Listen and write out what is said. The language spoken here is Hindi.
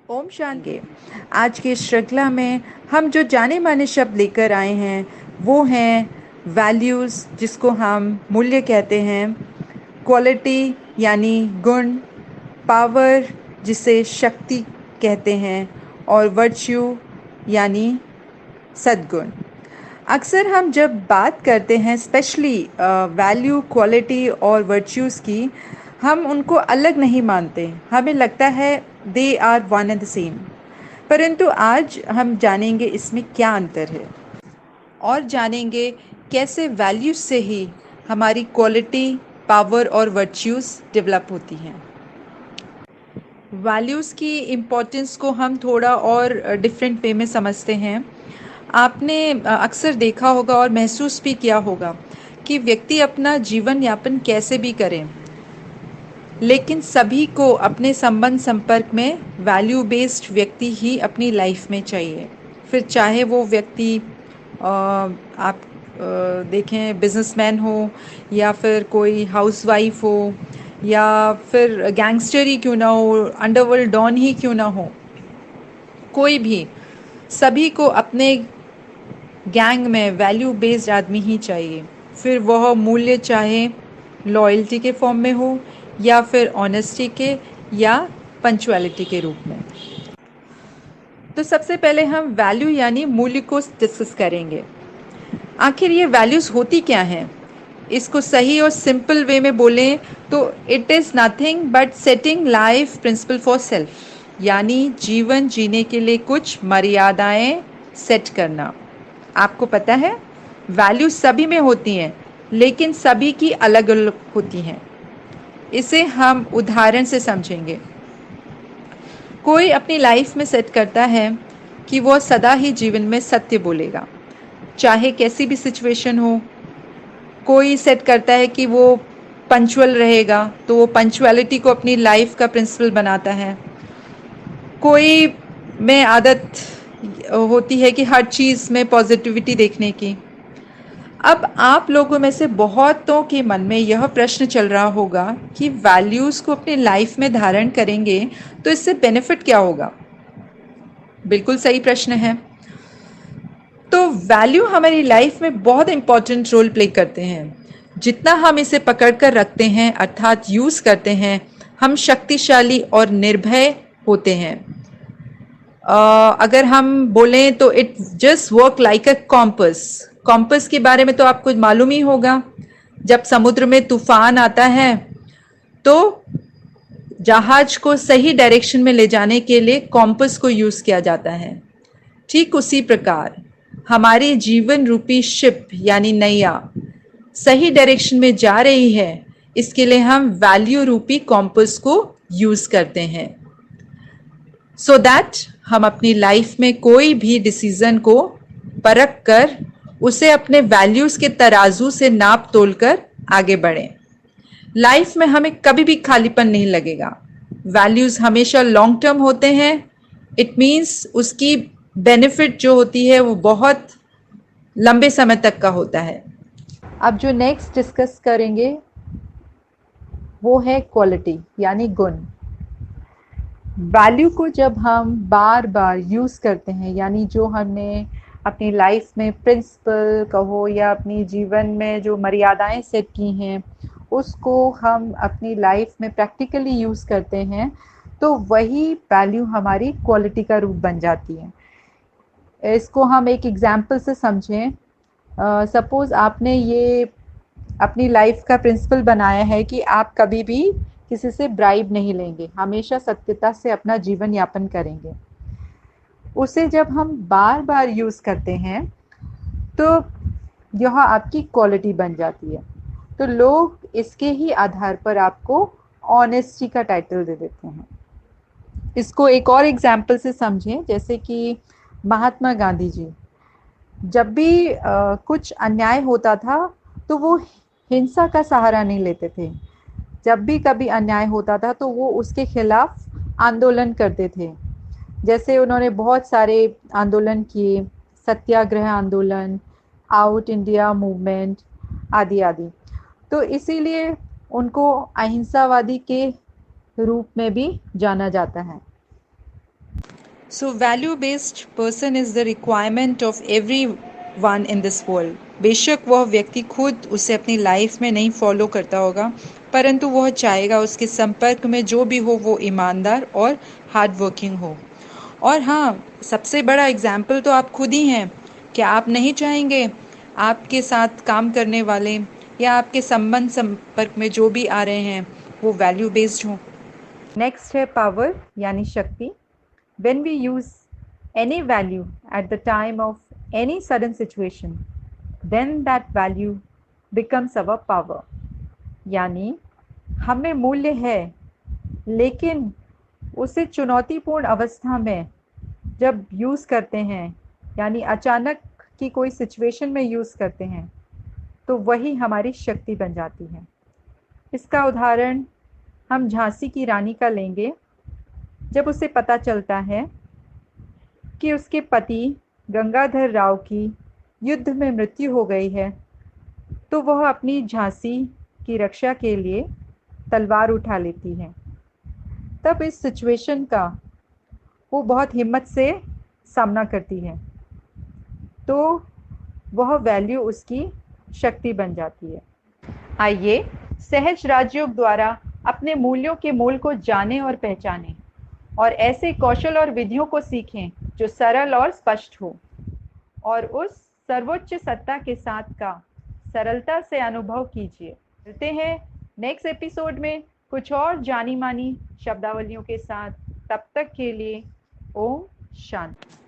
ओम शांति। आज की श्रृंखला में हम जो जाने माने शब्द लेकर आए हैं वो हैं वैल्यूज़, जिसको हम मूल्य कहते हैं, क्वालिटी यानी गुण, पावर जिसे शक्ति कहते हैं, और वर्च्यू यानी सद्गुण। अक्सर हम जब बात करते हैं स्पेशली वैल्यू, क्वालिटी और वर्च्यूज़ की, हम उनको अलग नहीं मानते। हमें लगता है they are one and the same. परंतु आज हम जानेंगे इसमें क्या अंतर है, और जानेंगे कैसे वैल्यूज़ से ही हमारी क्वालिटी, पावर और वर्च्यूज़ डेवलप होती हैं। वैल्यूज़ की इम्पोर्टेंस को हम थोड़ा और डिफरेंट वे में समझते हैं। आपने अक्सर देखा होगा और महसूस भी किया होगा कि व्यक्ति अपना जीवन यापन कैसे भी करें, लेकिन सभी को अपने संबंध संपर्क में वैल्यू बेस्ड व्यक्ति ही अपनी लाइफ में चाहिए। फिर चाहे वो व्यक्ति आप देखें बिजनेसमैन हो, या फिर कोई हाउसवाइफ हो, या फिर गैंगस्टर ही क्यों ना हो, अंडरवर्ल्ड डॉन ही क्यों ना हो, कोई भी, सभी को अपने गैंग में वैल्यू बेस्ड आदमी ही चाहिए। फिर वह मूल्य चाहे लॉयल्टी के फॉर्म में हो, या फिर ऑनेस्टी के, या पंचुअलिटी के रूप में। तो सबसे पहले हम वैल्यू यानी मूल्य को डिस्कस करेंगे। आखिर ये वैल्यूज़ होती क्या हैं? इसको सही और सिंपल वे में बोलें तो it is nothing but setting life principal for self, यानी जीवन जीने के लिए कुछ मर्यादाएं सेट करना। आपको पता है वैल्यू सभी में होती हैं, लेकिन सभी की अलग अलग होती हैं। इसे हम उदाहरण से समझेंगे। कोई अपनी लाइफ में सेट करता है कि वो सदा ही जीवन में सत्य बोलेगा, चाहे कैसी भी सिचुएशन हो। कोई सेट करता है कि वो पंचुअल रहेगा, तो वो पंचुअलिटी को अपनी लाइफ का प्रिंसिपल बनाता है। कोई में आदत होती है कि हर चीज़ में पॉजिटिविटी देखने की। अब आप लोगों में से बहुतों के मन में यह प्रश्न चल रहा होगा कि वैल्यूज़ को अपनी लाइफ में धारण करेंगे तो इससे बेनिफिट क्या होगा। बिल्कुल सही प्रश्न है। तो वैल्यू हमारी लाइफ में बहुत इंपॉर्टेंट रोल प्ले करते हैं। जितना हम इसे पकड़ कर रखते हैं, अर्थात यूज़ करते हैं, हम शक्तिशाली और निर्भय होते हैं। अगर हम बोलें तो it just work like a compass. Compass के बारे में तो आपको मालूम ही होगा। जब समुद्र में तूफान आता है तो जहाज को सही डायरेक्शन में ले जाने के लिए कॉम्पस को यूज़ किया जाता है। ठीक उसी प्रकार हमारी जीवन रूपी शिप यानी नैया सही डायरेक्शन में जा रही है, इसके लिए हम वैल्यू रूपी कॉम्पस को यूज़ करते हैं, सो दैट हम अपनी लाइफ में कोई भी डिसीज़न को परख कर उसे अपने वैल्यूज़ के तराजू से नाप तोल कर आगे बढ़ें। लाइफ में हमें कभी भी खालीपन नहीं लगेगा। वैल्यूज़ हमेशा लॉन्ग टर्म होते हैं। इट मीन्स उसकी बेनिफिट जो होती है वो बहुत लंबे समय तक का होता है। अब जो नेक्स्ट डिस्कस करेंगे वो है क्वालिटी यानी गुण। वैल्यू को जब हम बार बार यूज़ करते हैं, यानी जो हमने अपनी लाइफ में प्रिंसिपल कहो या अपनी जीवन में जो मर्यादाएं सेट की हैं उसको हम अपनी लाइफ में प्रैक्टिकली यूज़ करते हैं, तो वही वैल्यू हमारी क्वालिटी का रूप बन जाती है। इसको हम एक एग्जाम्पल से समझें। सपोज़ आपने ये अपनी लाइफ का प्रिंसिपल बनाया है कि आप कभी भी किसी से ब्राइब नहीं लेंगे, हमेशा सत्यता से अपना जीवन यापन करेंगे। उसे जब हम बार बार यूज़ करते हैं तो यह आपकी क्वालिटी बन जाती है। तो लोग इसके ही आधार पर आपको ऑनेस्टी का टाइटल दे देते हैं। इसको एक और एग्जाम्पल से समझें, जैसे कि महात्मा गांधी जी जब भी कुछ अन्याय होता था तो वो हिंसा का सहारा नहीं लेते थे। जब भी कभी अन्याय होता था तो वो उसके खिलाफ आंदोलन करते थे। जैसे उन्होंने बहुत सारे आंदोलन किए, सत्याग्रह आंदोलन, आउट इंडिया मूवमेंट आदि आदि। तो इसीलिए उनको अहिंसावादी के रूप में भी जाना जाता है। So value based person is the requirement of everyone in this world. बेशक वह व्यक्ति खुद उसे अपनी लाइफ में नहीं फॉलो करता होगा, परंतु वह चाहेगा उसके संपर्क में जो भी हो वो ईमानदार और हार्ड वर्किंग हो। और हाँ, सबसे बड़ा एग्जाम्पल तो आप खुद ही हैं। क्या आप नहीं चाहेंगे आपके साथ काम करने वाले या आपके संपर्क में जो भी आ रहे हैं वो वैल्यू बेस्ड हो? नेक्स्ट है पावर यानी शक्ति। When we use any value at the time of any sudden situation, then that value becomes our power. यानी हमें मूल्य है, लेकिन उसे चुनौतीपूर्ण अवस्था में जब यूज़ करते हैं, यानी अचानक की कोई सिचुएशन में यूज़ करते हैं, तो वही हमारी शक्ति बन जाती है। इसका उदाहरण हम झांसी की रानी का लेंगे। जब उसे पता चलता है कि उसके पति गंगाधर राव की युद्ध में मृत्यु हो गई है, तो वह अपनी झांसी की रक्षा के लिए तलवार उठा लेती है। तब इस सिचुएशन का वो बहुत हिम्मत से सामना करती है, तो वह वैल्यू उसकी शक्ति बन जाती है। आइए सहज राजयोग द्वारा अपने मूल्यों के मूल को जानें और पहचानें, और ऐसे कौशल और विधियों को सीखें जो सरल और स्पष्ट हो, और उस सर्वोच्च सत्ता के साथ का सरलता से अनुभव कीजिए। मिलते हैं नेक्स्ट एपिसोड में कुछ और जानी मानी शब्दावलियों के साथ। तब तक के लिए ओम शांति।